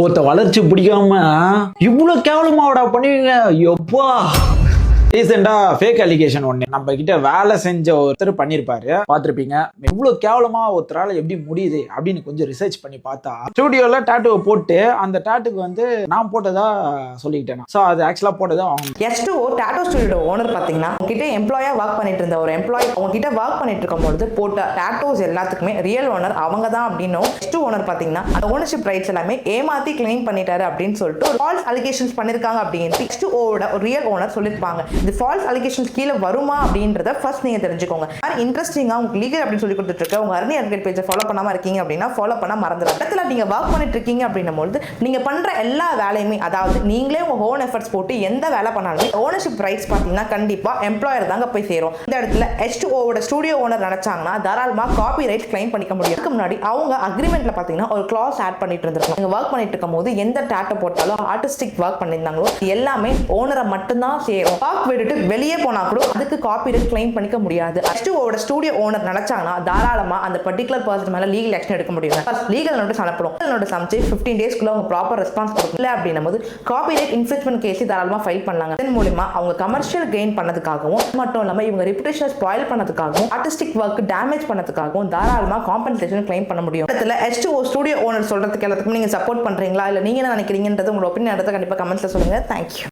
ஒருத்த வளர்ச்சி பிடிக்காம இவ்வளவு கேவலமாவடா பண்ணுவீங்க எப்பா. ரீசெண்டா ஃபேக் அலிகேஷன் ஒண்ணு நம்ம கிட்ட வேலை செஞ்ச ஒருத்தர் பண்ணிருப்பாரு, பார்த்திருப்பீங்க. இவ்வளவு கேவலமா ஒருத்தரால எப்படி முடியுது அப்படின்னு கொஞ்சம் ரிசர்ச் பண்ணி பார்த்தா ஸ்டுடியோல டாட்டூவை போட்டு அந்த டாட்டுக்கு வந்து நான் போட்டதா சொல்லிக்கிட்டேன். ஸோ அது ஆக்சுவலா போட்டதா அவங்க S2O டாட்டூ ஸ்டுடியோ ஓனர் பாத்தீங்கன்னா உங்ககிட்ட எம்ப்ளாயா ஒர்க் பண்ணிட்டு இருந்த ஒரு எம்ப்ளாயி உங்ககிட்ட ஒர்க் பண்ணிட்டு இருக்கும்போது போட்ட டாட்டூஸ் எல்லாத்துக்குமே ரியல் ஓனர் அவங்க தான் அப்படின்னும் S2 ஓனர் பாத்தீங்கன்னா அந்த ஓனர்ஷிப் ரைட்ஸ் எல்லாமே ஏமாத்தி கிளைம் பண்ணிட்டாரு அப்படின்னு சொல்லிட்டு ஒரு ஃபால்ஸ் அலிகேஷன்ஸ் பண்ணிருக்காங்க அப்படின்னு S2O ஒரு ரியல் ஓனர் சொல்லிருப்பாங்க. இது ஃபால்ஸ் அலிகேஷன்ஸ் கீழே வருமா அப்படின்றத ஃபர்ஸ்ட் நீங்க தெரிஞ்சுக்கோங்க. இன்ட்ரெஸ்டிங்கா உங்களுக்கு லீகல் அப்படின்னு சொல்லி கொடுத்துட்டு இருக்க உங்க அர்னி அட்வொகேட் பேஜை ஃபாலோ பண்ணாம இருக்கீங்க அப்படின்னா ஃபாலோ பண்ண மறந்துடும். இடத்துல நீங்க ஒர்க் பண்ணிட்டு இருக்கீங்க அப்படின்னும் போது நீங்க பண்ற எல்லா வேலையுமே, அதாவது நீங்களே உங்க ஓன் எஃபர்ட்ஸ் போட்டு எந்த வேலை பண்ணாலுமே ஓனர்ஷிப் ரைட்ஸ் பாத்தீங்கன்னா கண்டிப்பா எம்ப்ளாயர் தாங்க போய் சேரும். இந்த இடத்துல S2O ஸ்டுடியோ ஓனர் நினைச்சாங்கன்னா தாராளமா காப்பி ரைட் கிளைம் பண்ணிக்க முடியும். அதுக்கு முன்னாடி அவங்க அக்ரிமெண்ட்ல பாத்தீங்கன்னா ஒரு கிளாஸ் ஆட் பண்ணிட்டு இருந்திருக்காங்க. நீங்க ஒர்க் பண்ணிட்டு இருக்கும் போது எந்த டாட்டோ போட்டாலும் ஆர்டிஸ்டிக் ஒர்க் பண்ணியிருந்தாங்களோ எல்லாமே ஓனரை மட்டும்தான் சேரும். விட்டுட்டு வெளியே போனா கூட அதுக்கு காப்பிரைட் கிளைம் பண்ணிக்க முடியாது. S2O ஸ்டுடியோ ஓனர் நினைச்சாங்கன்னா தாராளமா அந்த பர்டிகுலர் பர்சன் மேல லீகல் ஆக்ஷன் எடுக்க முடியும். லீகல் நோட்டீஸ் அனுப்பணும். நோட்டீஸ் அமைச்சு 15 டேஸ்க்குள்ள அவங்க ப்ராப்பர் ரெஸ்பான்ஸ் கொடுக்கல அப்படின்னும் போது காப்பிரைட் இன்ஃப்ரிஞ்ச்மென்ட் கேஸ் தாராளமா ஃபைல் பண்ணலாங்க. இதன் மூலமா அவங்க கமர்ஷியல் கெயின் பண்ணதுக்காகவும் மட்டும் இல்லாம இவங்க ரெபுடேஷன் ஸ்பாயில் பண்ணதுக்காகவும் ஆர்டிஸ்டிக் ஒர்க் டேமேஜ் பண்ணதுக்காகவும் தாராளமா காம்பன்சேஷன் கிளைம் பண்ண முடியும். இடத்துல S2O ஸ்டுடியோ ஓனர் சொல்றதுக்கு எல்லாத்துக்கும் நீங்க சப்போர்ட் பண்றீங்களா இல்ல நீங்க என்ன நினைக்கிறீங்கன்றது உங்களோட ஒப்பீனியன் கண்டிப்பா கமெண்ட்ஸ்ல சொல்லுங்க. தேங்க்யூ.